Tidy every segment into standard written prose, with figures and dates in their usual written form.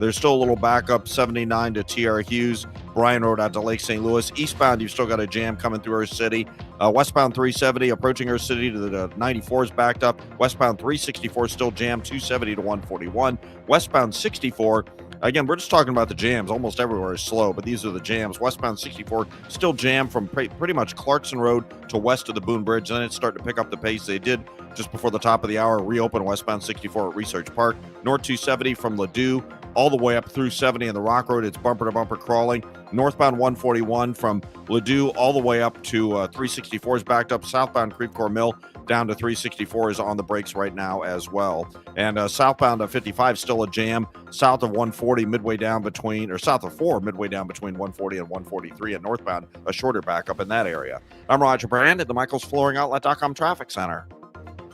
There's still a little backup, 79 to TR Hughes, Bryan Road out to Lake St. Louis. Eastbound, you've still got a jam coming through our city. Westbound 370 approaching our city to the 94 is backed up. Westbound 364 still jammed, 270 to 141. Westbound 64, again, we're just talking about the jams. Almost everywhere is slow, but these are the jams. Westbound 64 still jammed from pretty much Clarkson Road to west of the Boone Bridge. Then it's starting to pick up the pace. They did just before the top of the hour reopen westbound 64 at Research Park. North 270 from Ladue all the way up through 70 in the Rock Road. It's bumper to bumper crawling. Northbound 141 from Ladue all the way up to 364 is backed up. Southbound Creve Coeur Mill down to 364 is on the brakes right now as well. And southbound 55 still a jam. South of 140 midway down between, or south of 4 midway down between 140 and 143. And northbound a shorter backup in that area. I'm Roger Brand at the Michaels Flooring Outlet.com Traffic Center.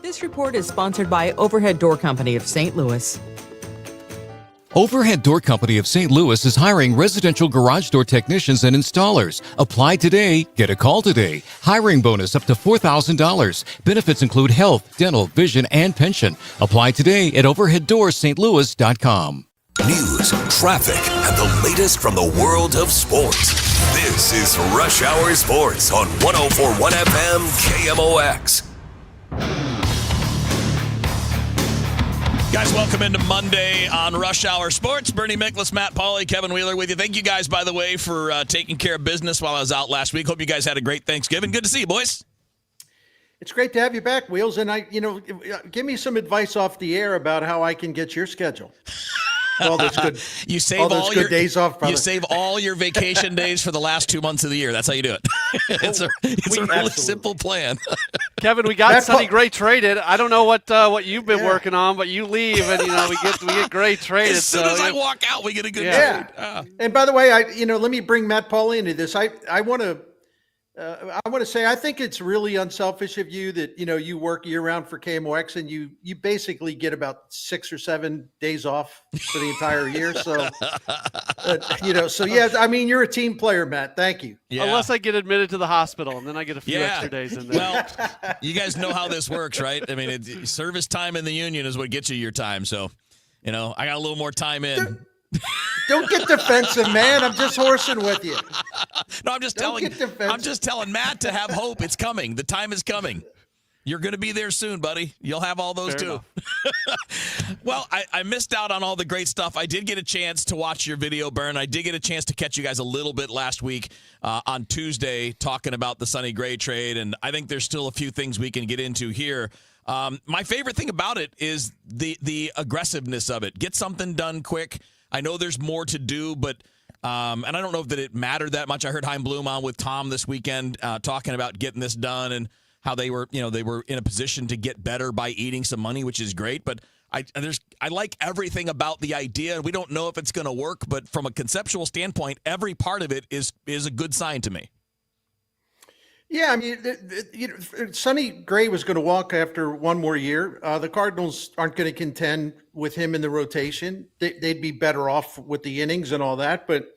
This report is sponsored by Overhead Door Company of St. Louis. Overhead Door Company of St. Louis is hiring residential garage door technicians and installers. Apply today, get a call today. Hiring bonus up to $4,000. Benefits include health, dental, vision, and pension. Apply today at overheaddoorsstlouis.com. News, traffic, and the latest from the world of sports. This is Rush Hour Sports on 104.1 FM KMOX. Guys, welcome into Monday on Rush Hour Sports. Bernie Miklasz, Matt Pauley, Kevin Wheeler with you. Thank you guys, by the way, for taking care of business while I was out last week. Hope you guys had a great Thanksgiving. Good to see you, boys. It's great to have you back, Wheels. And give me some advice off the air about how I can get your schedule. All those good, you save all your days off, brother. You save all your vacation days for the last 2 months of the year. That's how you do it. It's a really simple plan. Kevin, we got Sonny Gray traded. I don't know what you've been working on, but you leave and we get Gray traded. As soon as I walk out, we get a good trade. And by the way, let me bring Matt Pauley into this. I want to say I think it's really unselfish of you that you work year round for KMOX and you basically get about 6 or 7 days off for the entire year. So you're a team player, Matt. Thank you. Yeah. Unless I get admitted to the hospital and then I get a few extra days in there. Well, you guys know how this works, right? I mean, service time in the union is what gets you your time. So, I got a little more time in. Don't get defensive, man. I'm just horsing with you. No, I'm just telling Matt to have hope. It's coming. The time is coming. You're going to be there soon, buddy. You'll have all those too. Well, I missed out on all the great stuff. I did get a chance to watch your video, Bern. I did get a chance to catch you guys a little bit last week on Tuesday talking about the Sonny Gray trade, and I think there's still a few things we can get into here. My favorite thing about it is the aggressiveness of it. Get something done quick. I know there's more to do, but and I don't know that it mattered that much. I heard Chaim Bloom on with Tom this weekend talking about getting this done and how they were in a position to get better by eating some money, which is great. But I like everything about the idea. We don't know if it's going to work, but from a conceptual standpoint, every part of it is a good sign to me. Yeah, I mean, Sonny Gray was going to walk after one more year. The Cardinals aren't going to contend with him in the rotation. They'd be better off with the innings and all that. But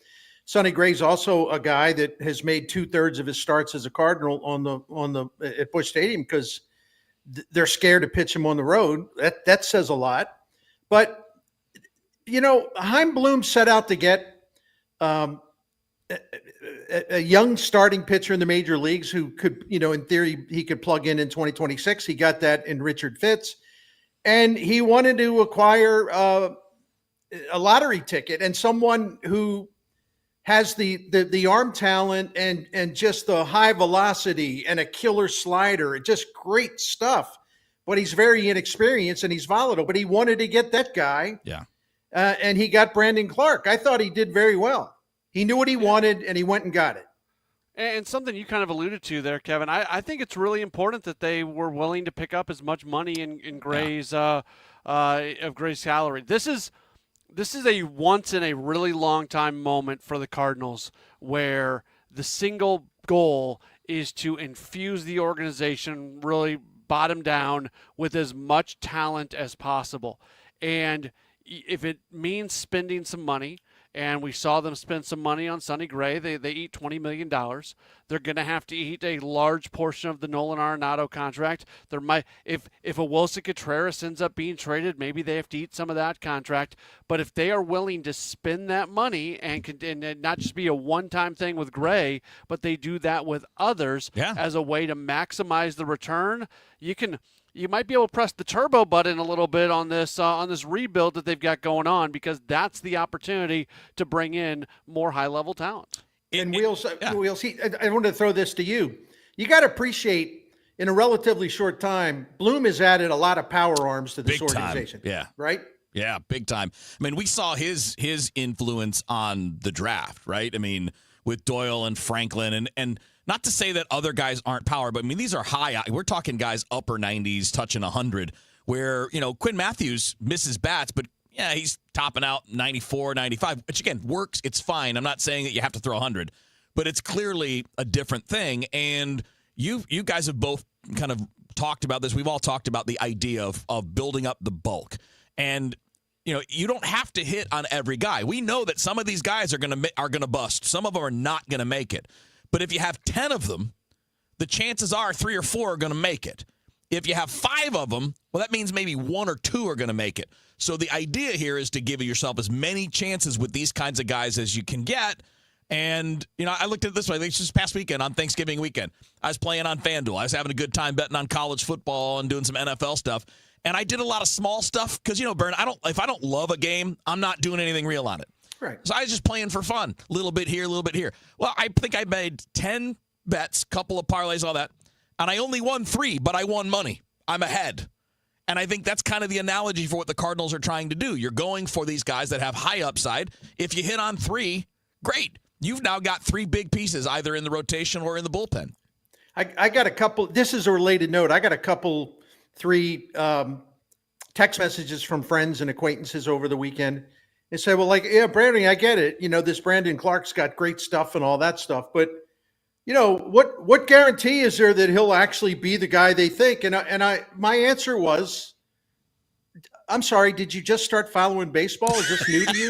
Sonny Gray's also a guy that has made 2/3 of his starts as a Cardinal at Busch Stadium because they're scared to pitch him on the road. That says a lot. But Chaim Bloom set out to get a young starting pitcher in the major leagues who could, in theory, he could plug in 2026. He got that in Richard Fitz. And he wanted to acquire a lottery ticket and someone who has the arm talent and just the high velocity and a killer slider, just great stuff. But he's very inexperienced and he's volatile. But he wanted to get that guy. Yeah. And he got Brandon Clark. I thought he did very well. He knew what he wanted, and he went and got it. And something you kind of alluded to there, Kevin, I think it's really important that they were willing to pick up as much money in Gray's of Gray's salary. This is a once in a really long time moment for the Cardinals where the single goal is to infuse the organization really bottom down with as much talent as possible. And if it means spending some money, And we saw them spend some money on Sonny Gray. They eat $20 million. They're going to have to eat a large portion of the Nolan Arenado contract. There might, if a Wilson Contreras ends up being traded, maybe they have to eat some of that contract. But if they are willing to spend that money and not just be a one-time thing with Gray, but they do that with others as a way to maximize the return, you might be able to press the turbo button a little bit on this rebuild that they've got going on, because that's the opportunity to bring in more high-level talent. Wheels, I wanted to throw this to you. You got to appreciate, in a relatively short time, Bloom has added a lot of power arms to this organization. Yeah. Right? Yeah, big time. I mean, we saw his influence on the draft, right? I mean, with Doyle and Franklin, and not to say that other guys aren't power, but I mean, these are high. We're talking guys upper 90s, touching 100, where, Quinn Matthews misses bats, but yeah, he's topping out 94, 95, which again works. It's fine. I'm not saying that you have to throw 100, but it's clearly a different thing. And you guys have both kind of talked about this. We've all talked about the idea of building up the bulk. And you don't have to hit on every guy. We know that some of these guys are gonna bust. Some of them are not gonna make it. But if you have 10 of them, the chances are 3 or 4 are going to make it. If you have 5 of them, well, that means maybe 1 or 2 are going to make it. So the idea here is to give yourself as many chances with these kinds of guys as you can get. And, I looked at it this way. This past weekend, on Thanksgiving weekend, I was playing on FanDuel. I was having a good time betting on college football and doing some NFL stuff. And I did a lot of small stuff because, Bern, if I don't love a game, I'm not doing anything real on it. Right. So I was just playing for fun. A little bit here, a little bit here. Well, I think I made 10 bets, couple of parlays, all that. And I only won 3, but I won money. I'm ahead. And I think that's kind of the analogy for what the Cardinals are trying to do. You're going for these guys that have high upside. If you hit on 3, great. You've now got 3 big pieces, either in the rotation or in the bullpen. I got a couple. This is a related note. I got a couple, 3 text messages from friends and acquaintances over the weekend. They say, well, Brandon, I get it. This Brandon Clark's got great stuff and all that stuff. But, what guarantee is there that he'll actually be the guy they think? And my answer was, I'm sorry, did you just start following baseball? Is this new to you?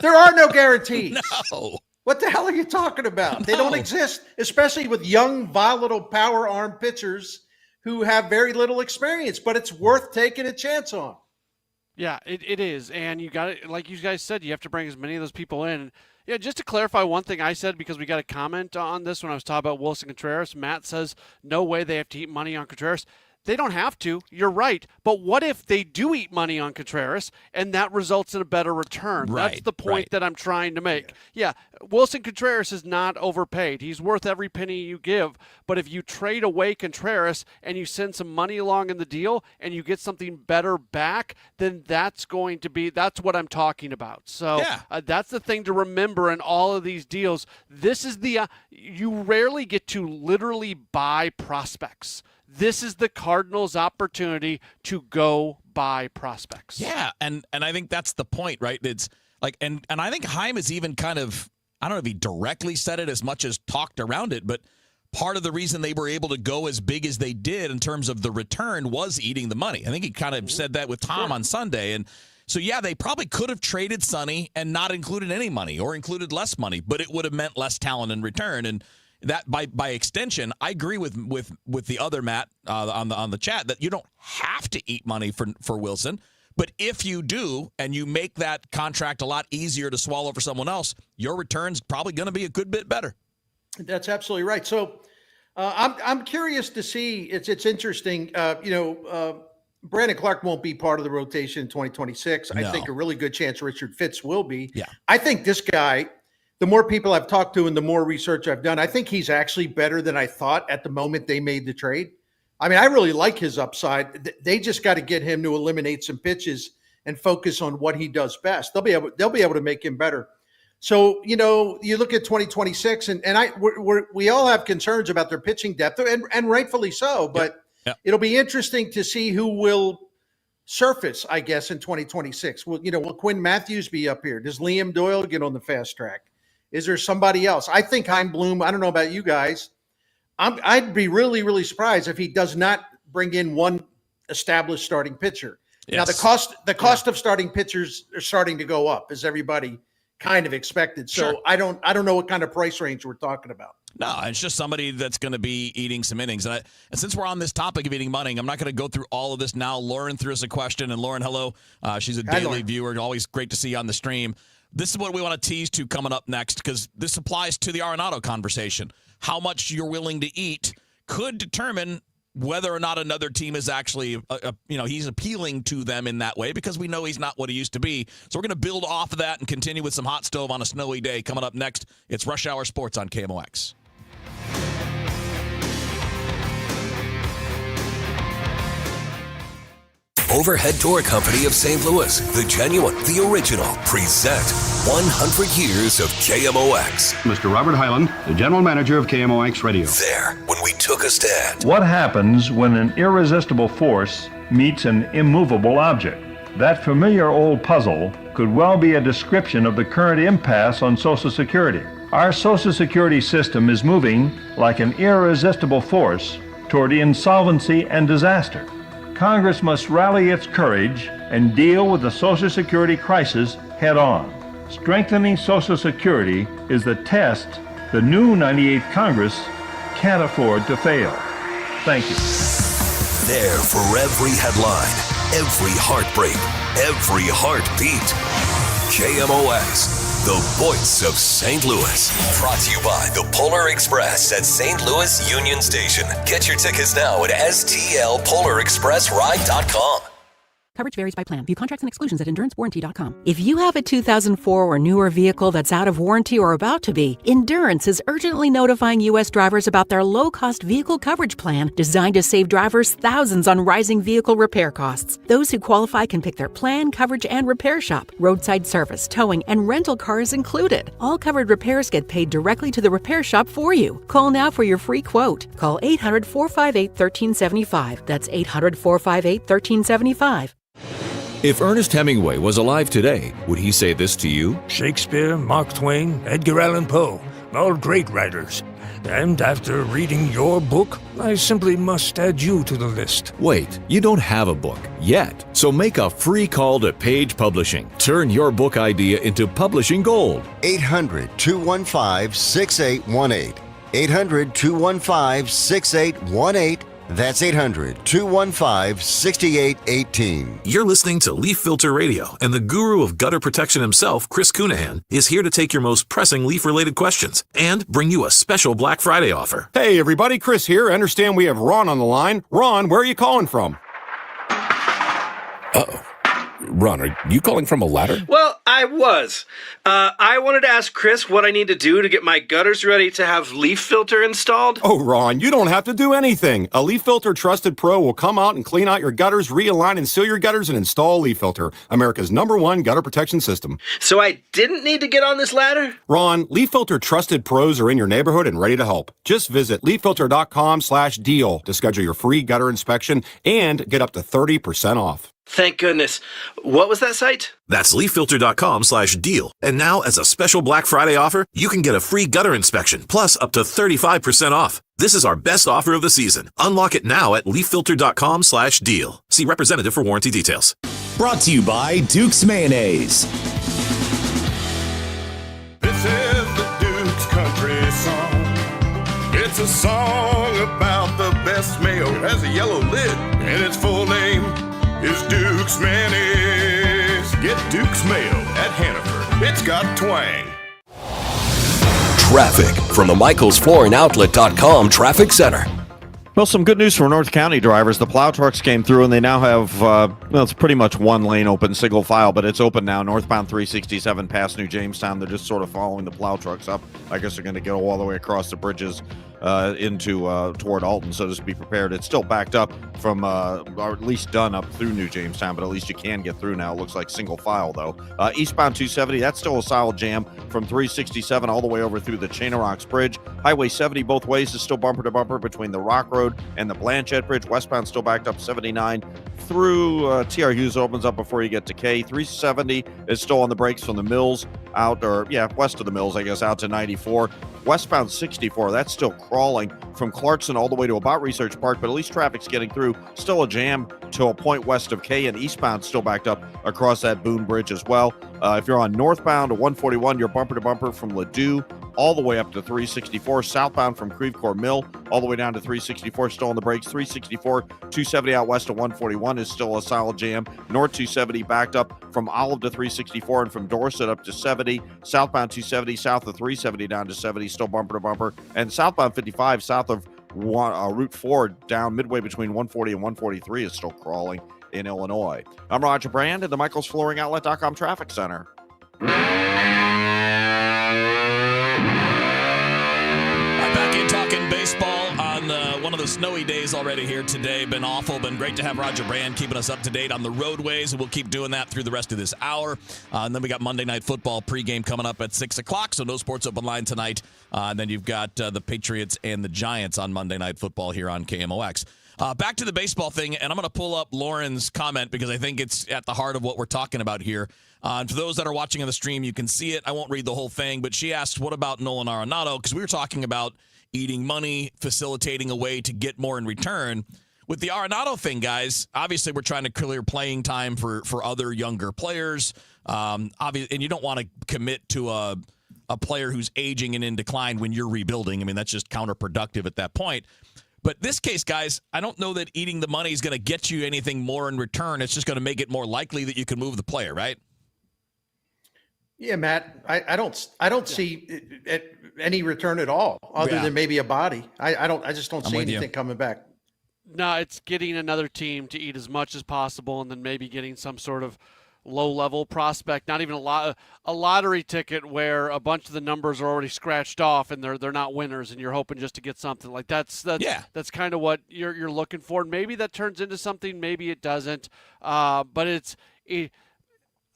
There are no guarantees. No. What the hell are you talking about? No. They don't exist, especially with young, volatile, power arm pitchers who have very little experience, but it's worth taking a chance on. Yeah, it is. And you got it, like you guys said, you have to bring as many of those people in. Yeah, just to clarify one thing I said, because we got a comment on this when I was talking about Wilson Contreras. Matt says, no way they have to eat money on Contreras. They don't have to. You're right. But what if they do eat money on Contreras and that results in a better return? Right, that's the point that I'm trying to make. Yeah, Wilson Contreras is not overpaid. He's worth every penny you give. But if you trade away Contreras and you send some money along in the deal and you get something better back, then that's what I'm talking about. So that's the thing to remember in all of these deals. This is you rarely get to literally buy prospects. This is the Cardinals' opportunity to go buy prospects. Yeah, and I think that's the point, right? It's like, and I think Chaim is even kind of, I don't know if he directly said it as much as talked around it, but part of the reason they were able to go as big as they did in terms of the return was eating the money. I think he kind of said that with Tom on Sunday. And so, yeah, they probably could have traded Sonny and not included any money or included less money, but it would have meant less talent in return. And that by extension, I agree with the other Matt on the chat that you don't have to eat money for Wilson, but if you do and you make that contract a lot easier to swallow for someone else, your return's probably going to be a good bit better. That's absolutely right. So I'm curious to see. It's interesting. Brandon Clark won't be part of the rotation in 2026. No. I think a really good chance Richard Fitz will be. Yeah. I think this guy, the more people I've talked to and the more research I've done, I think he's actually better than I thought at the moment they made the trade. I mean, I really like his upside. They just got to get him to eliminate some pitches and focus on what he does best. They'll be able to make him better. So, you look at 2026 and we all have concerns about their pitching depth and rightfully so, but it'll be interesting to see who will surface, I guess, in 2026. Will Quinn Matthews be up here? Does Liam Doyle get on the fast track? Is there somebody else? I think Chaim Bloom, I don't know about you guys. I'd be really, really surprised if he does not bring in one established starting pitcher. Yes. Now the cost of starting pitchers are starting to go up, as everybody kind of expected. So Sure. I don't know what kind of price range we're talking about. No, it's just somebody that's going to be eating some innings. And since we're on this topic of eating money, I'm not going to go through all of this now. Lauren threw us a question, and Lauren, hello. She's a daily Lauren. viewer. Always great to see you on the stream. This is what we want to tease to coming up next, because this applies to the Arenado conversation. How much you're willing to eat could determine whether or not another team is actually, he's appealing to them in that way, because we know he's not what he used to be. So we're going to build off of that and continue with some hot stove on a snowy day. Coming up next, it's Rush Hour Sports on KMOX. Overhead Door Company of St. Louis, the genuine, the original, present 100 years of KMOX. Mr. Robert Hyland, the general manager of KMOX Radio. There, when we took a stand. What happens when an irresistible force meets an immovable object? That familiar old puzzle could well be a description of the current impasse on Social Security. Our Social Security system is moving like an irresistible force toward insolvency and disaster. Congress must rally its courage and deal with the Social Security crisis head on. Strengthening Social Security is the test the new 98th Congress can't afford to fail. Thank you. There for every headline, every heartbreak, every heartbeat. KMOX, the voice of St. Louis. Brought to you by the Polar Express at St. Louis Union Station. Get your tickets now at stlpolarexpressride.com. Coverage varies by plan. View contracts and exclusions at EnduranceWarranty.com. If you have a 2004 or newer vehicle that's out of warranty or about to be, Endurance is urgently notifying U.S. drivers about their low-cost vehicle coverage plan designed to save drivers thousands on rising vehicle repair costs. Those who qualify can pick their plan, coverage, and repair shop. Roadside service, towing, and rental cars included. All covered repairs get paid directly to the repair shop for you. Call now for your free quote. Call 800-458-1375. That's 800-458-1375. If Ernest Hemingway was alive today, would he say this to you? Shakespeare, Mark Twain, Edgar Allan Poe, all great writers. And after reading your book, I simply must add you to the list. Wait, you don't have a book yet. So make a free call to Page Publishing. Turn your book idea into publishing gold. 800-215-6818. 800-215-6818. That's 800-215-6818. You're listening to Leaf Filter Radio, and the guru of gutter protection himself, Chris Cunahan, is here to take your most pressing leaf-related questions and bring you a special Black Friday offer. Hey, everybody, Chris here. I understand we have Ron on the line. Ron, where are you calling from? Uh-oh. Ron, are you calling from a ladder? Well, I was. I wanted to ask Chris what I need to do to get my gutters ready to have Leaf Filter installed. Oh, Ron, you don't have to do anything. A Leaf Filter Trusted Pro will come out and clean out your gutters, realign and seal your gutters, and install Leaf Filter, America's #1 gutter protection system. So I didn't need to get on this ladder? Ron, Leaf Filter Trusted Pros are in your neighborhood and ready to help. Just visit leaffilter.com/deal to schedule your free gutter inspection and get up to 30% off. Thank goodness. What was that site? That's leaffilter.com/deal. And now, as a special Black Friday offer, you can get a free gutter inspection, plus up to 35% off. This is our best offer of the season. Unlock it now at leaffilter.com/deal. See representative for warranty details. Brought to you by Duke's Mayonnaise. This is the Duke's Country Song. It's a song about the best mayo. It has a yellow lid, and its full name is Duke's Mayonnaise. Get Duke's Mayo at Hannaford. It's got twang. Traffic from the MichaelsFlooringOutlet.com Traffic Center. Well, some good news for North County drivers. The plow trucks came through, and they now have, it's pretty much one lane open, single file, but it's open now. Northbound 367 past New Jamestown. They're just sort of following the plow trucks up. I guess they're going to go all the way across the bridges toward Alton, so just be prepared. It's still backed up from, or at least done up through New Jamestown, but at least you can get through now. It looks like single file, though. Eastbound 270, that's still a solid jam from 367 all the way over through the Chain of Rocks Bridge. Highway 70 both ways is still bumper to bumper between the Rock Road and the Blanchette Bridge. Westbound still backed up 79 through TR Hughes opens up before you get to K. 370 is still on the brakes from the Mills west of the Mills, I guess, out to 94. Westbound 64, that's still crawling from Clarkson all the way to about Research Park, but at least traffic's getting through. Still a jam to a point west of K, and eastbound still backed up across that Boone Bridge as well. If you're on northbound to 141, you're bumper to bumper from Ladue all the way up to 364. Southbound from Creve Coeur Mill all the way down to 364, still on the brakes. 364, 270 out west to 141 is still a solid jam. North 270 backed up from Olive to 364 and from Dorset up to 70. Southbound 270 south of 370 down to 70, still bumper to bumper. And southbound 55 south of Route 4 down midway between 140 and 143 is still crawling in Illinois. I'm Roger Brand at the MichaelsFlooringOutlet.com Traffic Center. Back in talking baseball on one of the snowy days already here today. Been awful. Been great to have Roger Brand keeping us up to date on the roadways, and we'll keep doing that through the rest of this hour. And then we got Monday Night Football pregame coming up at 6 o'clock, so no Sports Open Line tonight. And then you've got the Patriots and the Giants on Monday Night Football here on KMOX. Back to the baseball thing, and I'm going to pull up Lauren's comment because I think it's at the heart of what we're talking about here. And for those that are watching on the stream, you can see it. I won't read the whole thing, but she asked, what about Nolan Arenado? Because we were talking about eating money, facilitating a way to get more in return. With the Arenado thing, guys, obviously we're trying to clear playing time for other younger players. And you don't want to commit to a player who's aging and in decline when you're rebuilding. I mean, that's just counterproductive at that point. But this case, guys, I don't know that eating the money is going to get you anything more in return. It's just going to make it more likely that you can move the player, right? Yeah, Matt, I don't see any return at all, other than maybe a body. I just don't see anything coming back. No, it's getting another team to eat as much as possible, and then maybe getting some sort of low-level prospect, not even a lottery ticket where a bunch of the numbers are already scratched off and they're not winners, and you're hoping just to get something like that's kind of what you're looking for. Maybe that turns into something, maybe it doesn't. But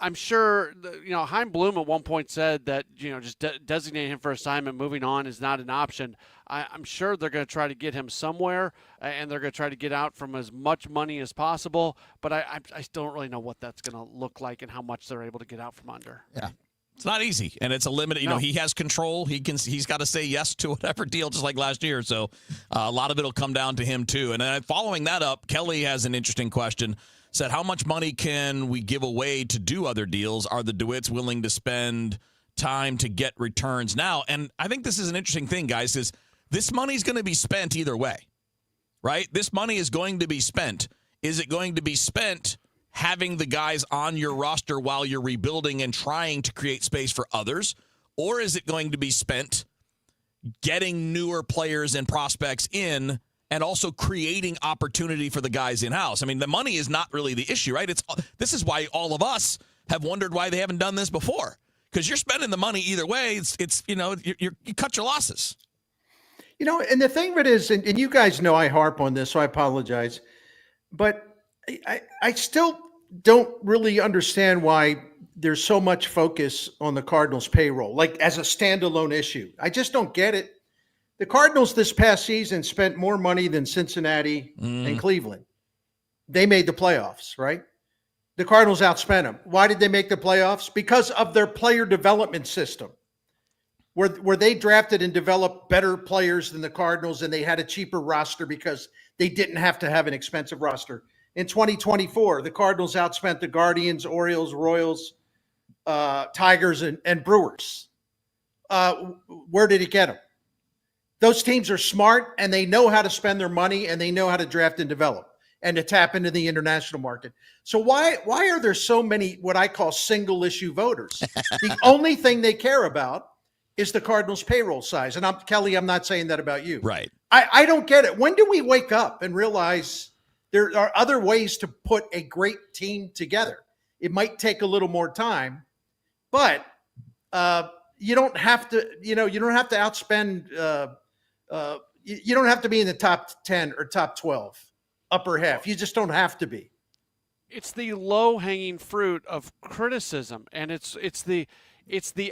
I'm sure, Chaim Bloom at one point said that, just designating him for assignment, moving on is not an option. I'm sure they're going to try to get him somewhere, and they're going to try to get out from as much money as possible. But I still don't really know what that's going to look like and how much they're able to get out from under. Yeah. It's not easy, and it's a limited. He has control. He's got to say yes to whatever deal, just like last year. So a lot of it will come down to him too. And then following that up, Kelly has an interesting question. Said, how much money can we give away to do other deals? Are the DeWitts willing to spend time to get returns now? And I think this is an interesting thing, guys, is this money is going to be spent either way, right? This money is going to be spent. Is it going to be spent having the guys on your roster while you're rebuilding and trying to create space for others? Or is it going to be spent getting newer players and prospects in and also creating opportunity for the guys in-house? I mean, the money is not really the issue, right? This is why all of us have wondered why they haven't done this before. Because you're spending the money either way. You cut your losses. And the thing of it is, and you guys know I harp on this, so I apologize, but I still don't really understand why there's so much focus on the Cardinals' payroll, like as a standalone issue. I just don't get it. The Cardinals this past season spent more money than Cincinnati and Cleveland. They made the playoffs, right? The Cardinals outspent them. Why did they make the playoffs? Because of their player development system, where they drafted and developed better players than the Cardinals, and they had a cheaper roster because they didn't have to have an expensive roster. In 2024, the Cardinals outspent the Guardians, Orioles, Royals, Tigers, and Brewers. Where did it get them? Those teams are smart, and they know how to spend their money, and they know how to draft and develop and to tap into the international market. So why are there so many what I call single issue voters? The only thing they care about is the Cardinals' payroll size. And Kelly, I'm not saying that about you. Right. I don't get it. When do we wake up and realize there are other ways to put a great team together? It might take a little more time, but you don't have to. You don't have to outspend. You don't have to be in the top 10 or top 12, upper half. You just don't have to be. It's the low-hanging fruit of criticism, and it's the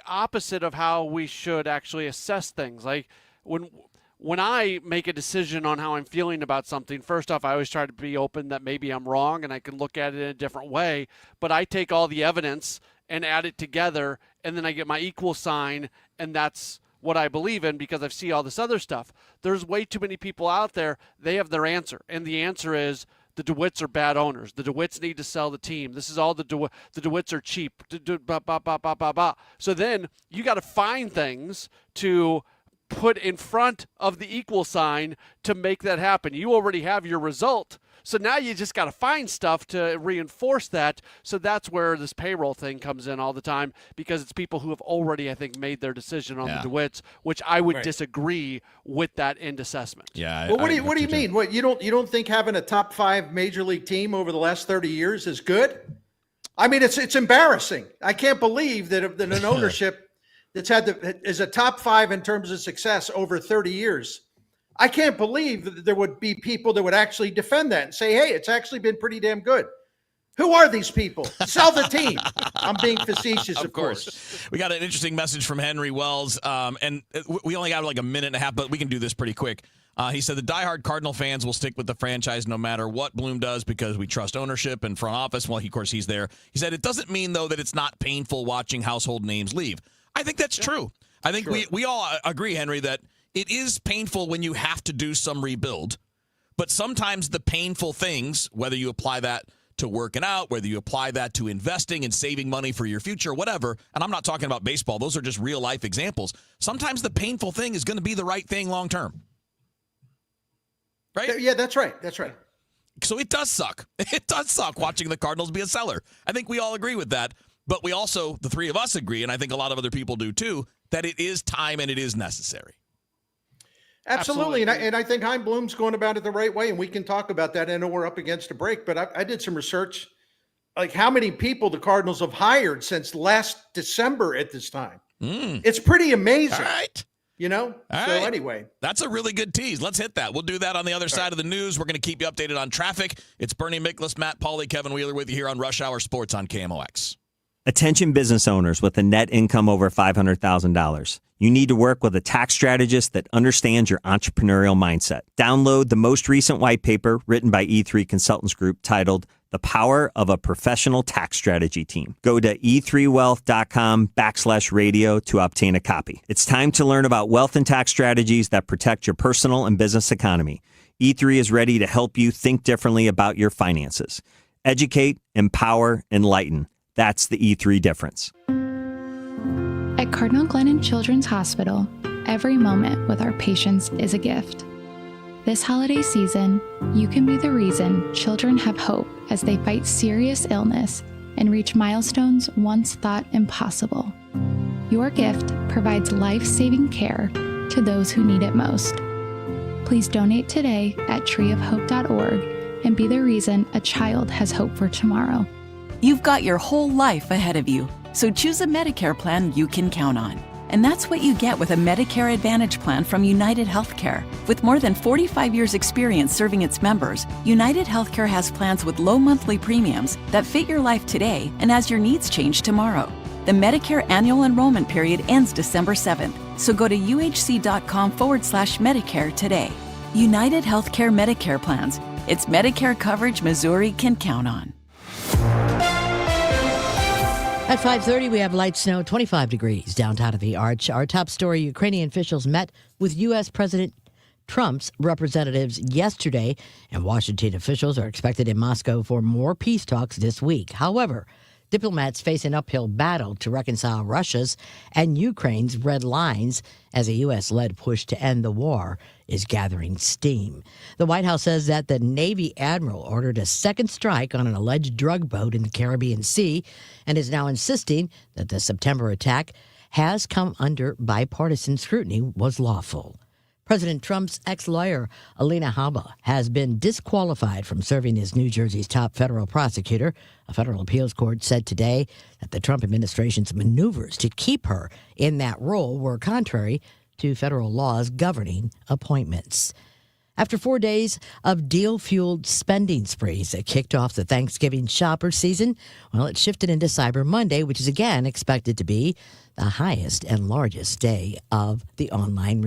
opposite of how we should actually assess things. Like when I make a decision on how I'm feeling about something, first off, I always try to be open that maybe I'm wrong and I can look at it in a different way, but I take all the evidence and add it together, and then I get my equal sign, and that's what I believe in because I see all this other stuff. There's way too many people out there. They have their answer, and the answer is the DeWitts are bad owners. The DeWitts need to sell the team. This is all the DeWitts are cheap. So then you got to find things to put in front of the equal sign to make that happen. You already have your result. So now you just got to find stuff to reinforce that. So that's where this payroll thing comes in all the time, because it's people who have already, I think, made their decision on the DeWitts, which I would disagree with that end assessment. Yeah. Well, what do you mean? What, you don't think having a top 5 major league team over the last 30 years is good? I mean, it's embarrassing. I can't believe that an ownership that's is a top 5 in terms of success over 30 years. I can't believe that there would be people that would actually defend that and say, hey, it's actually been pretty damn good. Who are these people? Sell the team. I'm being facetious, of course. We got an interesting message from Henry Wells, and we only got like a minute and a half, but we can do this pretty quick. He said the diehard Cardinal fans will stick with the franchise no matter what Bloom does because we trust ownership and front office. Well, of course, he's there. He said it doesn't mean, though, that it's not painful watching household names leave. I think that's true. I think we all agree, Henry, that it is painful when you have to do some rebuild, but sometimes the painful things, whether you apply that to working out, whether you apply that to investing and saving money for your future, whatever, and I'm not talking about baseball, those are just real life examples. Sometimes the painful thing is going to be the right thing long term. Right? Yeah, that's right. That's right. So it does suck. It does suck watching the Cardinals be a seller. I think we all agree with that, but we also, the three of us agree, and I think a lot of other people do too, that it is time and it is necessary. Absolutely. And I think Chaim Bloom's going about it the right way, and we can talk about that. I know we're up against a break, but I did some research, like how many people the Cardinals have hired since last December at this time. It's pretty amazing. All right. You know? All so right. Anyway. That's a really good tease. Let's hit that. We'll do that on the other side of the news. We're going to keep you updated on traffic. It's Bernie Miklasz, Matt Pauley, Kevin Wheeler with you here on Rush Hour Sports on KMOX. Attention business owners with a net income over $500,000. You need to work with a tax strategist that understands your entrepreneurial mindset. Download the most recent white paper written by E3 Consultants Group titled The Power of a Professional Tax Strategy Team. Go to e3wealth.com/radio to obtain a copy. It's time to learn about wealth and tax strategies that protect your personal and business economy. E3 is ready to help you think differently about your finances. Educate, empower, enlighten. That's the E3 difference. At Cardinal Glennon Children's Hospital, every moment with our patients is a gift. This holiday season, you can be the reason children have hope as they fight serious illness and reach milestones once thought impossible. Your gift provides life-saving care to those who need it most. Please donate today at treeofhope.org and be the reason a child has hope for tomorrow. You've got your whole life ahead of you, so choose a Medicare plan you can count on. And that's what you get with a Medicare Advantage plan from United Healthcare. With more than 45 years' experience serving its members, United Healthcare has plans with low monthly premiums that fit your life today and as your needs change tomorrow. The Medicare annual enrollment period ends December 7th, so go to uhc.com/Medicare today. United Healthcare Medicare plans. It's Medicare coverage Missouri can count on. At 5:30, we have light snow, 25 degrees downtown at the Arch. Our top story, Ukrainian officials met with U.S. President Trump's representatives yesterday, and Washington officials are expected in Moscow for more peace talks this week. However, diplomats face an uphill battle to reconcile Russia's and Ukraine's red lines as a U.S.-led push to end the war is gathering steam. The White House says that the Navy admiral ordered a second strike on an alleged drug boat in the Caribbean Sea and is now insisting that the September attack has come under bipartisan scrutiny was lawful. President Trump's ex-lawyer, Alina Habba, has been disqualified from serving as New Jersey's top federal prosecutor. A federal appeals court said today that the Trump administration's maneuvers to keep her in that role were contrary to federal laws governing appointments. After 4 days of deal-fueled spending sprees that kicked off the Thanksgiving shopper season, well, it shifted into Cyber Monday, which is again expected to be the highest and largest day of the online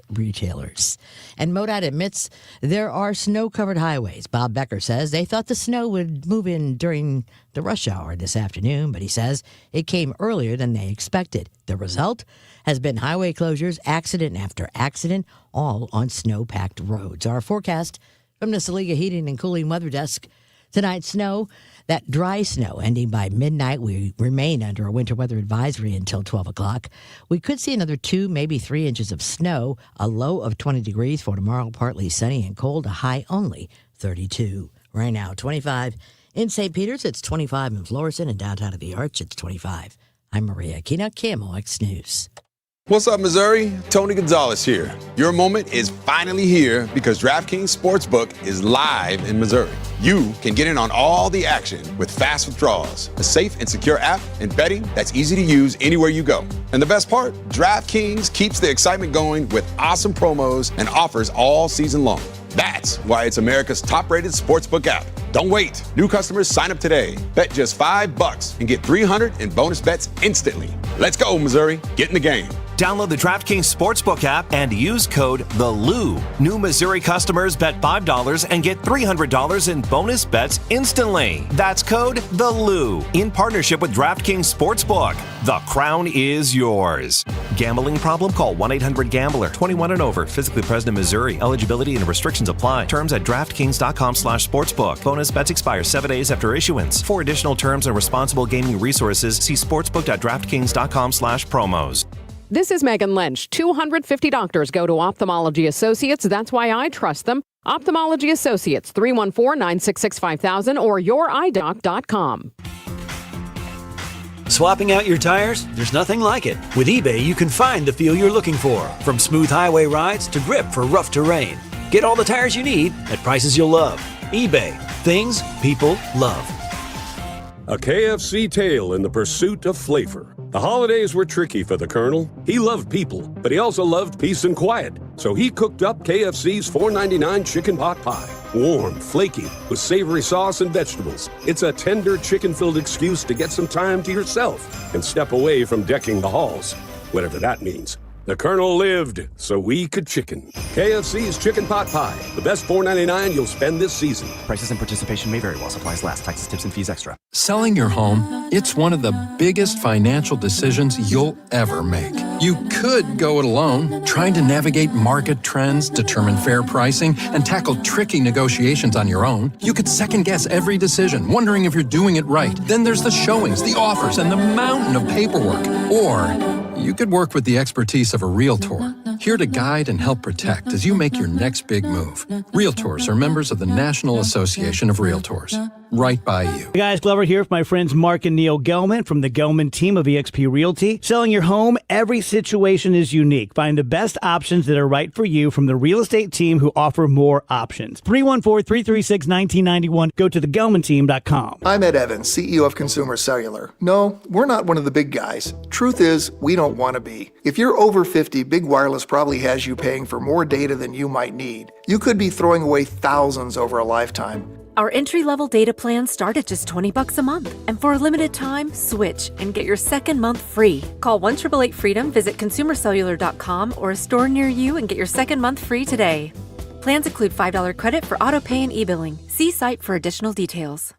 retailers. And MoDOT admits there are snow-covered highways. Bob Becker says they thought the snow would move in during the rush hour this afternoon, but he says it came earlier than they expected. The result has been highway closures, accident after accident, all on snow-packed roads. Our forecast from the Saliga Heating and Cooling Weather Desk. Tonight, snow, that dry snow ending by midnight. We remain under a winter weather advisory until 12 o'clock. We could see another 2, maybe 3 inches of snow, a low of 20 degrees for tomorrow, partly sunny and cold, a high only 32. Right now, 25 in St. Peter's. It's 25 in Florissant, and downtown of the Arch, it's 25. I'm Maria Aquina, KMOX News. What's up, Missouri? Tony Gonzalez here. Your moment is finally here because DraftKings Sportsbook is live in Missouri. You can get in on all the action with fast withdrawals, a safe and secure app, and betting that's easy to use anywhere you go. And the best part, DraftKings keeps the excitement going with awesome promos and offers all season long. That's why it's America's top-rated sportsbook app. Don't wait. New customers sign up today. Bet just $5 and get $300 in bonus bets instantly. Let's go, Missouri. Get in the game. Download the DraftKings Sportsbook app and use code THELOU. New Missouri customers bet $5 and get $300 in bonus bets instantly. That's code THELOU in partnership with DraftKings Sportsbook. The crown is yours. Gambling problem? Call 1-800-GAMBLER. 21 and over. Physically present in Missouri. Eligibility and restrictions apply. Terms at DraftKings.com/sportsbook. Bonus bets expire 7 days after issuance. For additional terms and responsible gaming resources, see sportsbook.draftkings.com/promos. This is Megan Lynch. 250 doctors go to Ophthalmology Associates. That's why I trust them. Ophthalmology Associates, 314-966-5000 or yourEyeDoc.com. Swapping out your tires? There's nothing like it. With eBay, you can find the feel you're looking for, from smooth highway rides to grip for rough terrain. Get all the tires you need at prices you'll love. eBay, things people love. A KFC tale in the pursuit of flavor. The holidays were tricky for the Colonel. He loved people, but he also loved peace and quiet. So he cooked up KFC's $4.99 chicken pot pie. Warm, flaky, with savory sauce and vegetables. It's a tender chicken-filled excuse to get some time to yourself and step away from decking the halls, whatever that means. The Colonel lived so we could chicken. KFC's Chicken Pot Pie, the best $4.99 you'll spend this season. Prices and participation may vary while supplies last. Taxes, tips, and fees extra. Selling your home, it's one of the biggest financial decisions you'll ever make. You could go it alone, trying to navigate market trends, determine fair pricing, and tackle tricky negotiations on your own. You could second-guess every decision, wondering if you're doing it right. Then there's the showings, the offers, and the mountain of paperwork. Or you could work with the expertise of a realtor, here to guide and help protect as you make your next big move. Realtors are members of the National Association of Realtors. Right by you. Hey guys, Glover here with my friends Mark and Neil Gelman from the Gelman team of eXp Realty. Selling your home, every situation is unique. Find the best options that are right for you from the real estate team who offer more options. 314-336-1991. Go to thegelmanteam.com. I'm Ed Evans, CEO of Consumer Cellular. No, we're not one of the big guys. Truth is, we don't want to be. If you're over 50, Big Wireless probably has you paying for more data than you might need. You could be throwing away thousands over a lifetime. Our entry-level data plans start at just $20 a month. And for a limited time, switch and get your second month free. Call 1-888-FREEDOM, visit consumercellular.com or a store near you and get your second month free today. Plans include $5 credit for auto pay and e-billing. See site for additional details.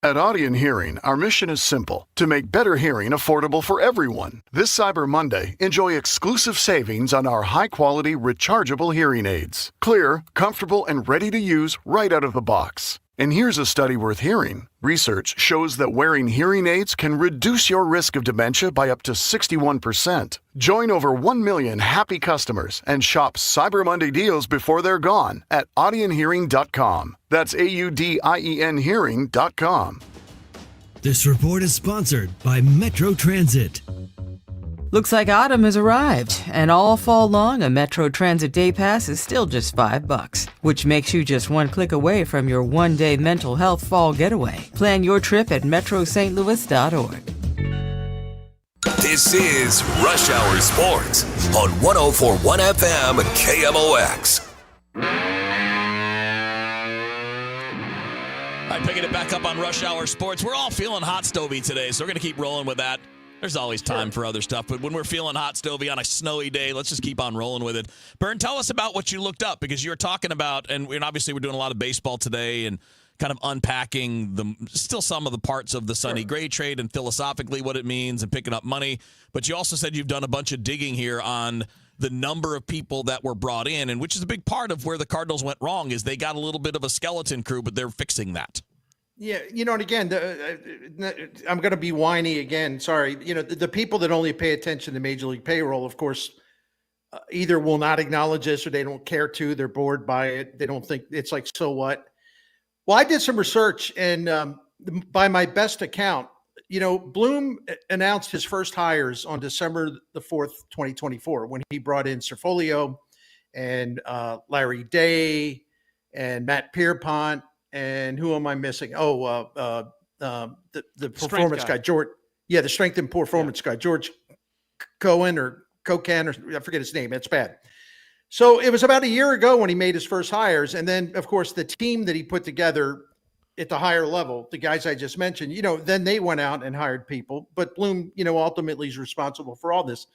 At Audion Hearing, our mission is simple: to make better hearing affordable for everyone. This Cyber Monday, enjoy exclusive savings on our high-quality rechargeable hearing aids. Clear, comfortable, and ready to use right out of the box. And here's a study worth hearing. Research shows that wearing hearing aids can reduce your risk of dementia by up to 61%. Join over 1 million happy customers and shop Cyber Monday deals before they're gone at audionhearing.com. That's AUDIEN hearing.com. This report is sponsored by Metro Transit. Looks like autumn has arrived, and all fall long, a Metro Transit Day Pass is still just $5, which makes you just one click away from your one-day mental health fall getaway. Plan your trip at metrostlouis.org. This is Rush Hour Sports on 104.1 FM KMOX. All right, picking it back up on Rush Hour Sports. We're all feeling hot stovey today, so we're going to keep rolling with that. There's always time for other stuff, but when we're feeling hot, Stovey, on a snowy day, let's just keep on rolling with it. Bern, tell us about what you looked up, because you were talking about, and obviously we're doing a lot of baseball today and kind of unpacking still some of the parts of the Sonny Gray trade and philosophically what it means and picking up money. But you also said you've done a bunch of digging here on the number of people that were brought in, and which is a big part of where the Cardinals went wrong, is they got a little bit of a skeleton crew, but they're fixing that. Yeah, and again, I'm going to be whiny again. Sorry. The people that only pay attention to Major League payroll, of course, either will not acknowledge this or they don't care to. They're bored by it. They don't think it's like, so what? Well, I did some research, and by my best account, Bloom announced his first hires on December the 4th, 2024, when he brought in Cerfolio and Larry Day and Matt Pierpont. And who am I missing? Oh, the performance guy, George. Yeah, the strength and performance guy, George Cohen or Cocan, or I forget his name. It's bad. So it was about a year ago when he made his first hires. And then, of course, the team that he put together at the higher level, the guys I just mentioned, then they went out and hired people. But Bloom, ultimately is responsible for all this.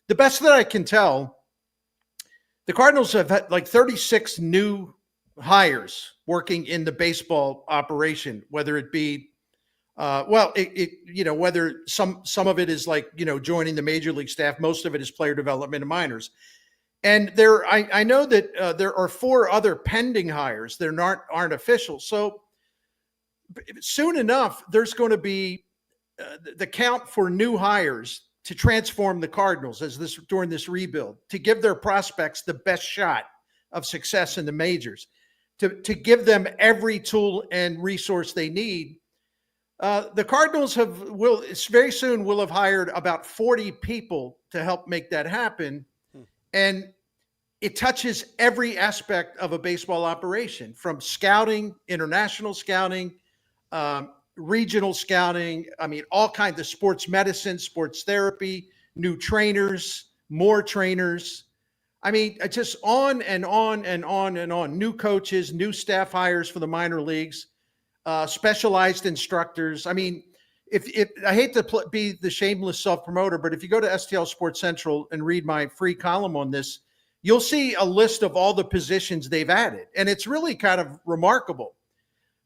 The best that I can tell, the Cardinals have had like 36 new hires working in the baseball operation, whether it be, whether some of it is like, joining the major league staff, most of it is player development and minors. And I know that there are 4 other pending hires that aren't official. So soon enough, there's going to be the count for new hires to transform the Cardinals during this rebuild, to give their prospects the best shot of success in the majors. To give them every tool and resource they need. The Cardinals very soon will have hired about 40 people to help make that happen. And it touches every aspect of a baseball operation, from scouting, international scouting, regional scouting. I mean, all kinds of sports medicine, sports therapy, new trainers, more trainers. I mean, just on and on and on and on. New coaches, new staff hires for the minor leagues, specialized instructors. I mean, if I hate to be the shameless self-promoter, but if you go to STL Sports Central and read my free column on this, you'll see a list of all the positions they've added. And it's really kind of remarkable.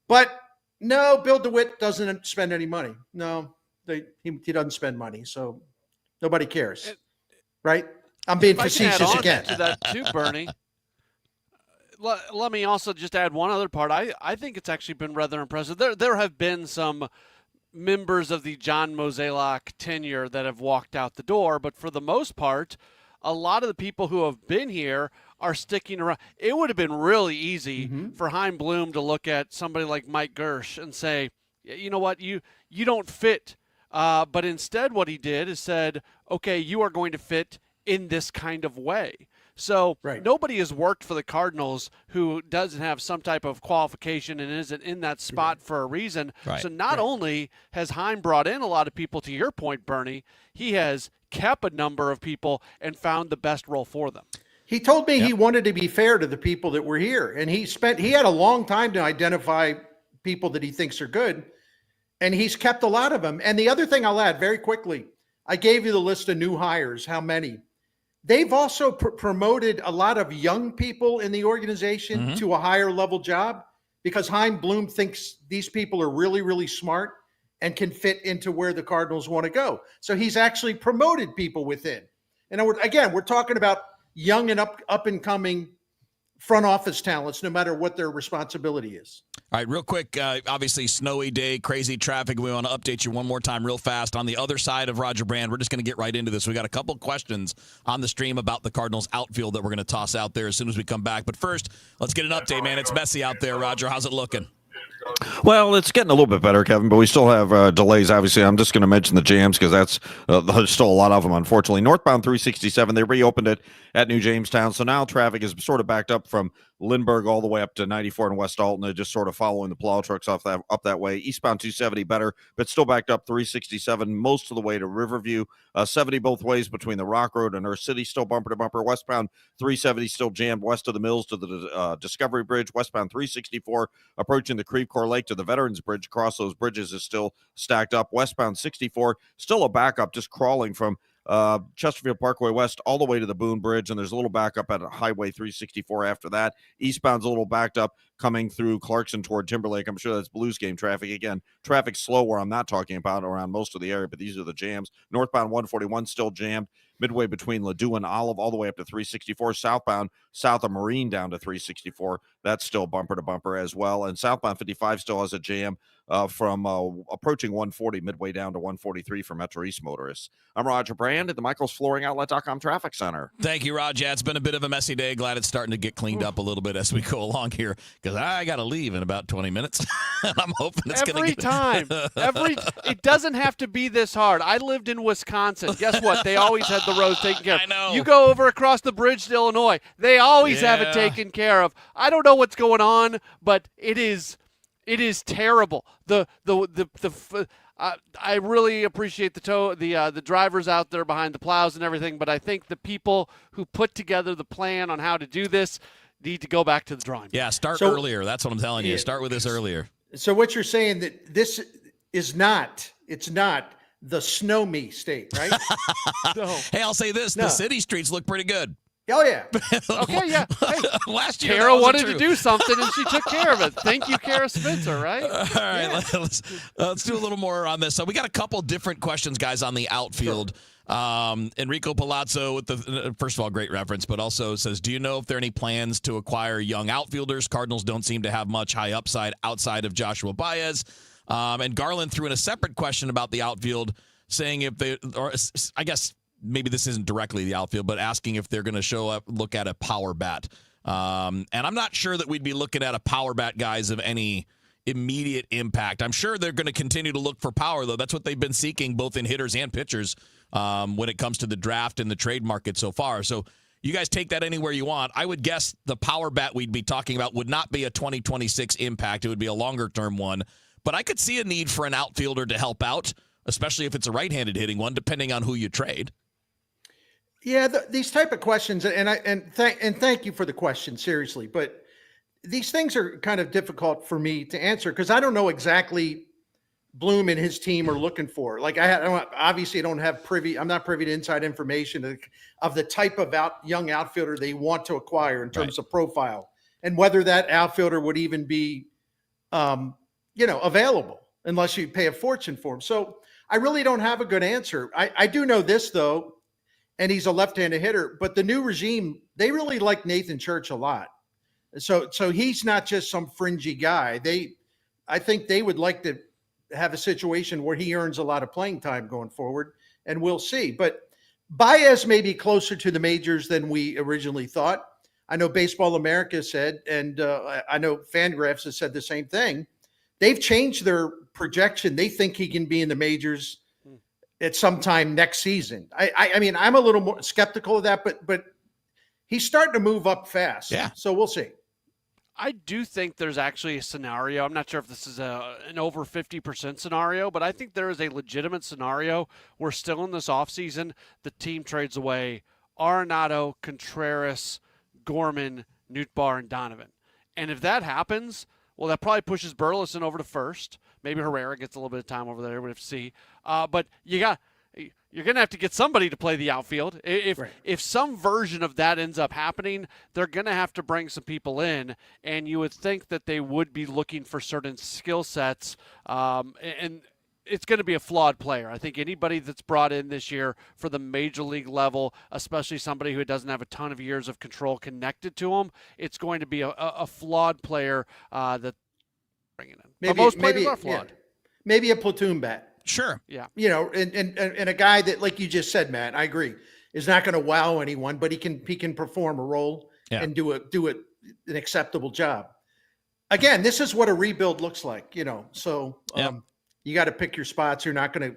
But no, Bill DeWitt doesn't spend any money. No, he doesn't spend money. So nobody cares, right? I'm being facetious again. To that too, Bernie. Let me also just add one other part. I think it's actually been rather impressive. There have been some members of the John Mozeliak tenure that have walked out the door, but for the most part, a lot of the people who have been here are sticking around. It would have been really easy for Chaim Bloom to look at somebody like Mike Gersh and say, you know what, you don't fit. But instead what he did is said, okay, you are going to fit in this kind of way. So nobody has worked for the Cardinals who doesn't have some type of qualification and isn't in that spot for a reason. So not only has Chaim brought in a lot of people, to your point, Bernie, he has kept a number of people and found the best role for them. He told me he wanted to be fair to the people that were here, and he had a long time to identify people that he thinks are good, and he's kept a lot of them. And the other thing I'll add very quickly, I gave you the list of new hires, how many. They've also promoted a lot of young people in the organization to a higher level job, because Chaim Bloom thinks these people are really, really smart and can fit into where the Cardinals want to go. So he's actually promoted people within. And again, we're talking about young and up and coming front office talents, no matter what their responsibility is. All right, real quick, obviously snowy day, crazy traffic. We want to update you one more time real fast. On the other side of Roger Brand, we're just going to get right into this. We got a couple questions on the stream about the Cardinals outfield that we're going to toss out there as soon as we come back. But first, let's get an update, man. It's messy out there, Roger. How's it looking? Well, it's getting a little bit better, Kevin, but we still have delays. Obviously, I'm just going to mention the jams because that's there's still a lot of them, unfortunately. Northbound 367, they reopened it at New Jamestown, so now traffic is sort of backed up from Lindbergh all the way up to 94 and West Alton. They're just sort of following the plow trucks up that way. Eastbound 270 better, but still backed up 367 most of the way to Riverview. 70 both ways between the Rock Road and Earth City, still bumper to bumper. Westbound 370 still jammed west of the Mills to the Discovery Bridge. Westbound 364 approaching the Creve McCore Lake to the Veterans Bridge. Across those bridges is still stacked up. Westbound 64, still a backup, just crawling from Chesterfield Parkway West all the way to the Boone Bridge, and there's a little backup at Highway 364 after that. Eastbound's a little backed up coming through Clarkson toward Timberlake. I'm sure that's Blues game traffic. Again, traffic slow where I'm not talking about around most of the area, but these are the jams. Northbound 141 still jammed midway between Ladue and Olive all the way up to 364. Southbound south of Marine down to 364. That's still bumper to bumper as well. And southbound 55 still has a jam from approaching 140 midway down to 143 for Metro East motorists. I'm Roger Brand at the Michaels Flooring Outlet.com Traffic Center. Thank you, Rod. Yeah, it's been a bit of a messy day. Glad it's starting to get cleaned up a little bit as we go along here because I got to leave in about 20 minutes. I'm hoping it's going to get... It doesn't have to be this hard. I lived in Wisconsin. Guess what? They always had the roads taken care of. I know. You go over across the bridge to Illinois. They always have it taken care of. I don't know what's going on, but it is terrible. I really appreciate the drivers out there behind the plows and everything, but I think the people who put together the plan on how to do this need to go back to the drawing board. Yeah, start earlier. That's what I'm telling you. Start with this earlier. So what you're saying that this is not the snow me state, right? No. Hey, I'll say this: the city streets look pretty good. Oh yeah. Okay, yeah. Hey, last year, Kara wanted to do something, and she took care of it. Thank you, Kara Spencer, right? All right, let's do a little more on this. So we got a couple different questions, guys, on the outfield. Sure. Enrico Palazzo, with the first of all, great reference, but also says, do you know if there are any plans to acquire young outfielders? Cardinals don't seem to have much high upside outside of Joshua Baez. And Garland threw in a separate question about the outfield, saying if they, or I guess maybe this isn't directly the outfield, but asking if they're going to look at a power bat. And I'm not sure that we'd be looking at a power bat, guys, of any immediate impact. I'm sure they're going to continue to look for power, though. That's what they've been seeking, both in hitters and pitchers, when it comes to the draft and the trade market so far. So you guys take that anywhere you want. I would guess the power bat we'd be talking about would not be a 2026 impact. It would be a longer-term one. But I could see a need for an outfielder to help out, especially if it's a right-handed hitting one, depending on who you trade. Yeah, these type of questions, and thank you for the question, seriously. But these things are kind of difficult for me to answer because I don't know exactly Bloom and his team are looking for. Like obviously I don't have I'm not privy to inside information of the type of young outfielder they want to acquire in terms of profile and whether that outfielder would even be, available unless you pay a fortune for him. So I really don't have a good answer. I do know this though. And he's a left-handed hitter, but the new regime, they really like Nathan Church a lot. So he's not just some fringy guy. I think they would like to have a situation where he earns a lot of playing time going forward, and we'll see. But Baez may be closer to the majors than we originally thought. I know Baseball America said, and I know Fangraphs has said the same thing. They've changed their projection. They think he can be in the majors at some time next season. I mean, I'm a little more skeptical of that, but he's starting to move up fast. Yeah. So we'll see. I do think there's actually a scenario. I'm not sure if this is an over 50% scenario, but I think there is a legitimate scenario where still in this offseason, the team trades away Arenado, Contreras, Gorman, Nootbaar, and Donovan. And if that happens, well, that probably pushes Burleson over to first. Maybe Herrera gets a little bit of time over there. We have to see. But you're going to have to get somebody to play the outfield. If some version of that ends up happening, they're going to have to bring some people in, and you would think that they would be looking for certain skill sets. And it's going to be a flawed player. I think anybody that's brought in this year for the major league level, especially somebody who doesn't have a ton of years of control connected to them, it's going to be a flawed player that bringing in. But most players are flawed. Yeah. Maybe a platoon bat. Sure. Yeah. And a guy that, like you just said, Matt, I agree, is not going to wow anyone, but he can perform a role and do an acceptable job. Again, this is what a rebuild looks like, So you got to pick your spots. You're not going to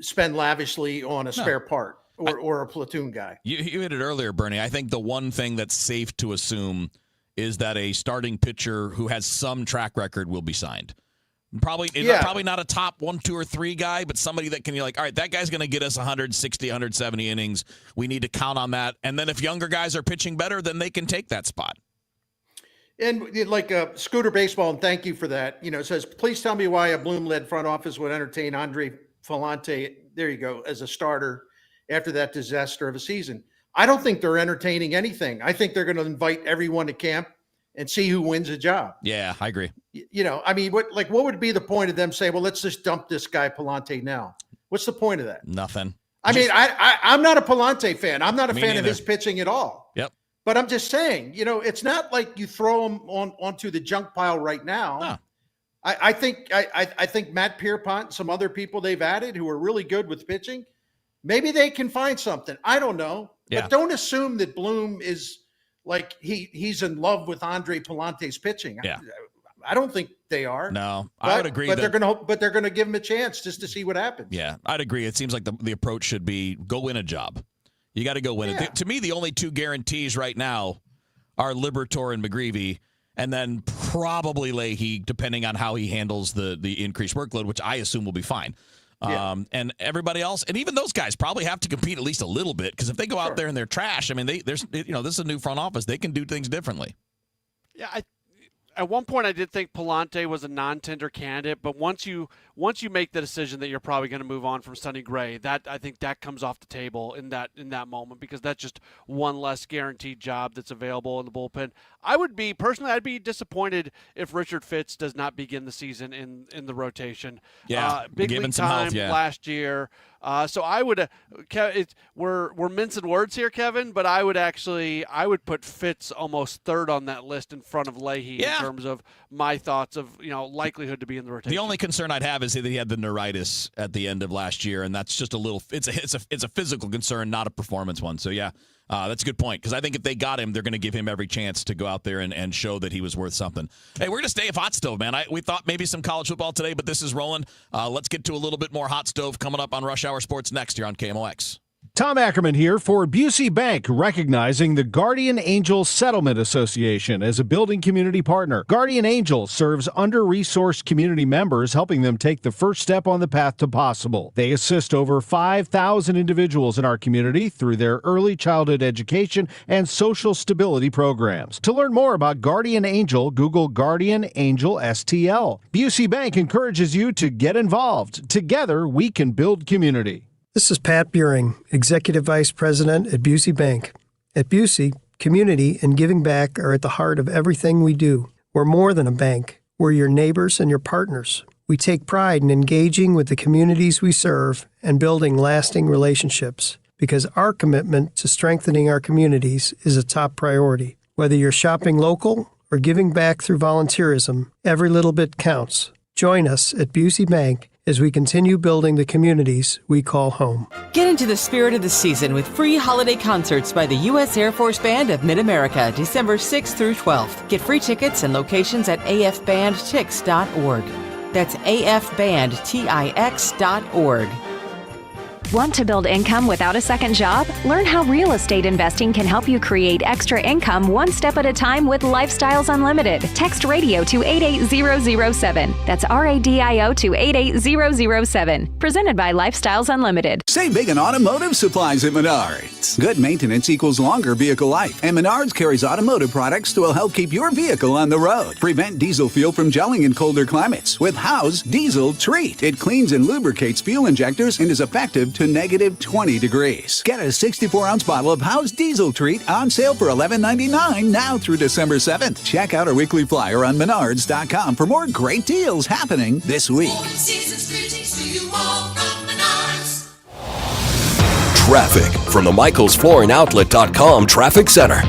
spend lavishly on a spare part or a platoon guy. You hit it earlier, Bernie. I think the one thing that's safe to assume is that a starting pitcher who has some track record will be signed. Probably not a top 1, 2, or 3 guy, but somebody that can be like, all right, that guy's going to get us 160, 170 innings. We need to count on that. And then if younger guys are pitching better, then they can take that spot. And like Scooter Baseball, and thank you for that. It says, please tell me why a Bloom-led front office would entertain Andre Falante, there you go, as a starter after that disaster of a season. I don't think they're entertaining anything. I think they're going to invite everyone to camp and see who wins a job. Yeah, I agree. What would be the point of them saying, well, let's just dump this guy Palante now? What's the point of that? Nothing. I'm not a Palante fan. I'm not a fan of his pitching at all. Yep. But I'm just saying, it's not like you throw him onto the junk pile right now. No. I think Matt Pierpont, some other people they've added who are really good with pitching, maybe they can find something. I don't know. Yeah. But don't assume that Bloom is like he's in love with Andre Palante's pitching. Yeah. I don't think they are. No, I would agree. But they're going to give him a chance just to see what happens. Yeah, I'd agree. It seems like the approach should be go win a job. You got to go win it. To me, the only two guarantees right now are Liberatore and McGreevy, and then probably Leahy, depending on how he handles the increased workload, which I assume will be fine. Yeah. And everybody else, and even those guys probably have to compete at least a little bit, because if they go out there and they're trash, this is a new front office. They can do things differently. Yeah, at one point I did think Palante was a non-tender candidate, but once you make the decision that you're probably going to move on from Sonny Gray, I think that comes off the table in that moment, because that's just one less guaranteed job that's available in the bullpen. I'd be disappointed if Richard Fitz does not begin the season in the rotation. Yeah, big give him league some time health, yeah. last year. So I would, we're mincing words here, Kevin, but I would put Fitz almost third on that list in front of Leahy in terms of my thoughts of likelihood to be in the rotation. The only concern I'd have is that he had the neuritis at the end of last year, and that's just it's a physical concern, not a performance one. So yeah, that's a good point, because I think if they got him, they're going to give him every chance to go out there and show that he was worth something. Hey, we're going to stay hot stove, man. We thought maybe some college football today, but this is rolling. Let's get to a little bit more hot stove coming up on Rush Hour Sports next here on KMOX. Tom Ackerman here for Busey Bank, recognizing the Guardian Angel Settlement Association as a building community partner. Guardian Angel serves under-resourced community members, helping them take the first step on the path to possible. They assist over 5,000 individuals in our community through their early childhood education and social stability programs. To learn more about Guardian Angel, Google Guardian Angel STL. Busey Bank encourages you to get involved. Together, we can build community. This is Pat Buring, Executive Vice President at Busey Bank. At Busey, community and giving back are at the heart of everything we do. We're more than a bank. We're your neighbors and your partners. We take pride in engaging with the communities we serve and building lasting relationships, because our commitment to strengthening our communities is a top priority. Whether you're shopping local or giving back through volunteerism, every little bit counts. Join us at Busey Bank as we continue building the communities we call home. Get into the spirit of the season with free holiday concerts by the U.S. Air Force Band of Mid-America, December 6th through 12th. Get free tickets and locations at afbandtix.org. That's afbandtix.org. Want to build income without a second job? Learn how real estate investing can help you create extra income one step at a time with Lifestyles Unlimited. Text radio to 88007. That's RADIO to 88007. Presented by Lifestyles Unlimited. Save big on automotive supplies at Menards. Good maintenance equals longer vehicle life, and Menards carries automotive products that will help keep your vehicle on the road. Prevent diesel fuel from gelling in colder climates with Howe's Diesel Treat. It cleans and lubricates fuel injectors and is effective to negative 20 degrees. Get a 64-ounce bottle of Howe's Diesel Treat on sale for $11.99 now through December 7th. Check out our weekly flyer on Menards.com for more great deals happening this week. Traffic from the MichaelsFlooringOutlet.com Traffic Center.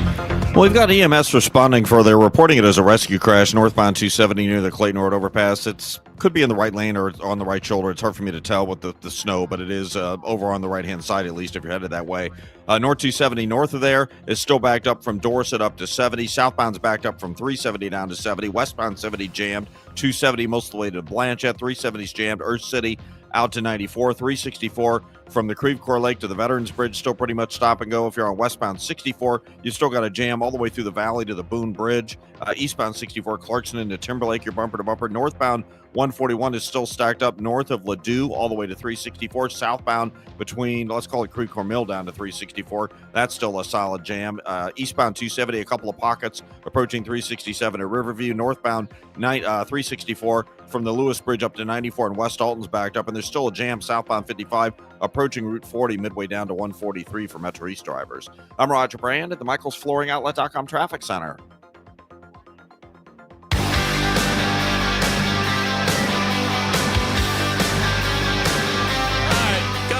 Well, we've got EMS responding for they're reporting it as a rescue crash northbound 270 near the Clayton Road overpass. It could be in the right lane or on the right shoulder. It's hard for me to tell with the snow, but it is over on the right-hand side, at least if you're headed that way. North 270 north of there is still backed up from Dorset up to 70. Southbound's backed up from 370 down to 70. Westbound 70 jammed. 270 most of the way to Blanchette. 370's jammed. Earth City out to 94. 364 from the Creve Coeur Lake to the Veterans Bridge, still pretty much stop and go. If you're on westbound 64, you still got a jam all the way through the valley to the Boone Bridge. Eastbound 64, Clarkson into Timberlake, you're bumper to bumper. Northbound 141 is still stacked up north of Ladue all the way to 364. Southbound between, let's call it Creek or Mill, down to 364. That's still a solid jam. Eastbound 270, a couple of pockets approaching 367 at Riverview. Northbound 364 from the Lewis Bridge up to 94, and West Alton's backed up. And there's still a jam southbound 55 approaching Route 40 midway down to 143 for Metro East drivers. I'm Roger Brand at the Michaels Flooring Outlet.com Traffic Center.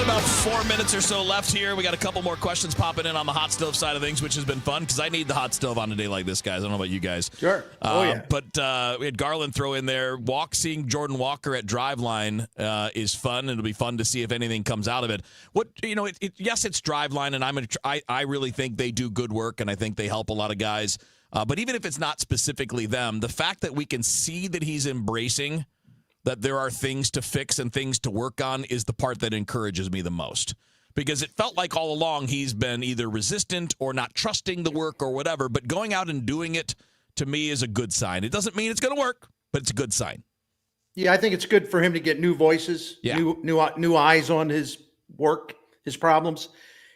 About 4 minutes or so left here. We got a couple more questions popping in on the hot stove side of things, which has been fun because I need the hot stove on a day like this, guys. I don't know about you guys. Sure. Yeah. But we had Garland throw in there. Seeing Jordan Walker at Driveline is fun. It'll be fun to see if anything comes out of it. Yes, it's Driveline, and I really think they do good work, and I think they help a lot of guys. But even if it's not specifically them, the fact that we can see that he's embracing that there are things to fix and things to work on is the part that encourages me the most. Because it felt like all along he's been either resistant or not trusting the work or whatever, but going out and doing it, to me, is a good sign. It doesn't mean it's going to work, but it's a good sign. Yeah, I think it's good for him to get new voices, new eyes on his work, his problems.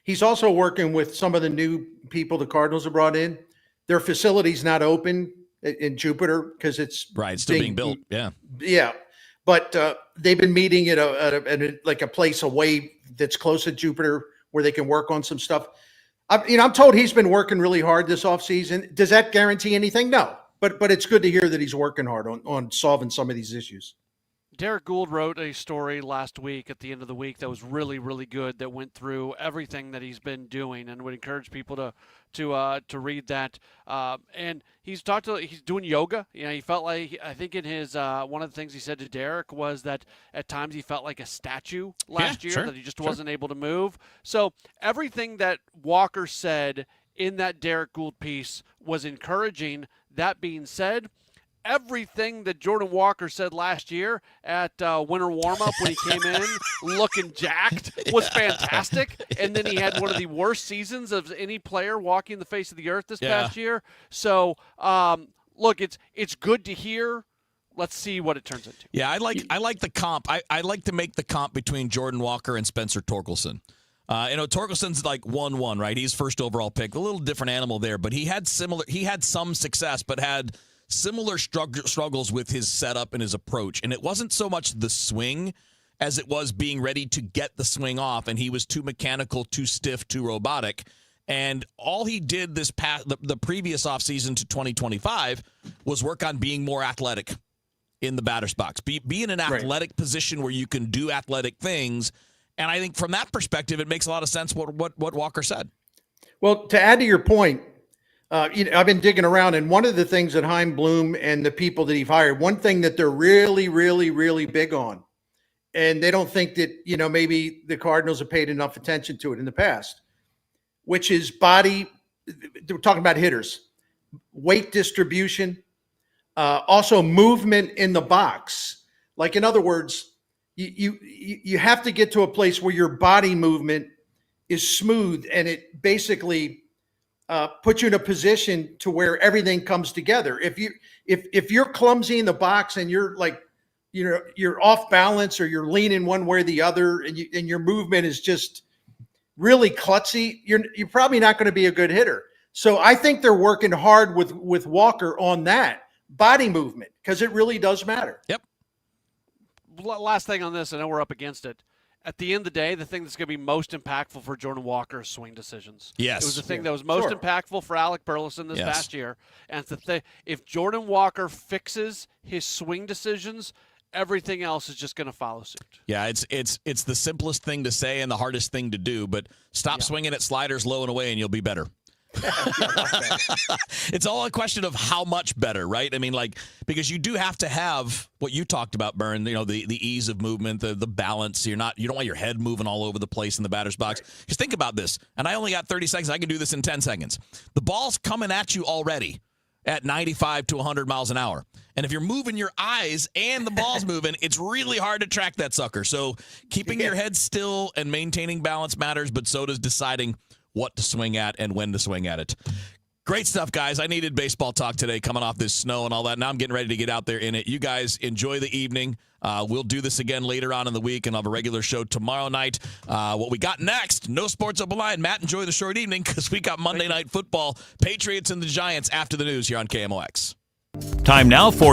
He's also working with some of the new people the Cardinals have brought in. Their facility's not open in Jupiter because it's still being built. Yeah. But they've been meeting at a place away that's close to Jupiter where they can work on some stuff. I'm told he's been working really hard this offseason. Does that guarantee anything? No. But it's good to hear that he's working hard on solving some of these issues. Derek Gould wrote a story last week at the end of the week that was really, really good, that went through everything that he's been doing, and would encourage people to read that. And he's doing yoga. He felt like, I think in his one of the things he said to Derek was that at times he felt like a statue last year, that he just wasn't able to move. So everything that Walker said in that Derek Gould piece was encouraging. That being said, everything that Jordan Walker said last year at winter warm-up when he came in looking jacked was fantastic. And then he had one of the worst seasons of any player walking the face of the earth this past year. So, look, it's good to hear. Let's see what it turns into. Yeah, I like the comp. I like to make the comp between Jordan Walker and Spencer Torkelson. Torkelson's like 1-1, right? He's first overall pick. A little different animal there, but he had some success, but had similar struggles with his setup and his approach. And it wasn't so much the swing as it was being ready to get the swing off, and he was too mechanical, too stiff, too robotic. And all he did the previous offseason to 2025 was work on being more athletic in the batter's box. Be in an athletic position where you can do athletic things. And I think from that perspective, it makes a lot of sense what Walker said. Well, to add to your point, I've been digging around, and one of the things that Chaim Bloom and the people that he's hired, one thing that they're really, really, really big on, and they don't think that, maybe the Cardinals have paid enough attention to it in the past, which is body. We're talking about hitters, weight distribution, also movement in the box. Like, in other words, you have to get to a place where your body movement is smooth, and it basically put you in a position to where everything comes together. If you're clumsy in the box and you're like, you're off balance, or you're leaning one way or the other, and your movement is just really klutzy, you're probably not going to be a good hitter. So I think they're working hard with Walker on that body movement, because it really does matter. Yep. Last thing on this, I know we're up against it. At the end of the day, the thing that's going to be most impactful for Jordan Walker is swing decisions. Yes. It was the thing that was most impactful for Alec Burleson this past year. And it's the thing, if Jordan Walker fixes his swing decisions, everything else is just going to follow suit. Yeah, it's the simplest thing to say and the hardest thing to do, but stop swinging at sliders low and away and you'll be better. It's all a question of how much better, right? I mean, because you do have to have what you talked about, Byrne, the ease of movement, the balance. You don't want your head moving all over the place in the batter's box. Just think about this, and I only got 30 seconds. I can do this in 10 seconds. The ball's coming at you already at 95 to 100 miles an hour. And if you're moving your eyes and the ball's moving, it's really hard to track that sucker. So keeping your head still and maintaining balance matters, but so does deciding what to swing at and when to swing at it. Great stuff, guys. I needed baseball talk today coming off this snow and all that. Now I'm getting ready to get out there in it. You guys enjoy the evening. We'll do this again later on in the week, and I'll have a regular show tomorrow night. What we got next, no sports open line. Matt, enjoy the short evening because we got Monday Night Football, Patriots and the Giants after the news here on KMOX. Time now for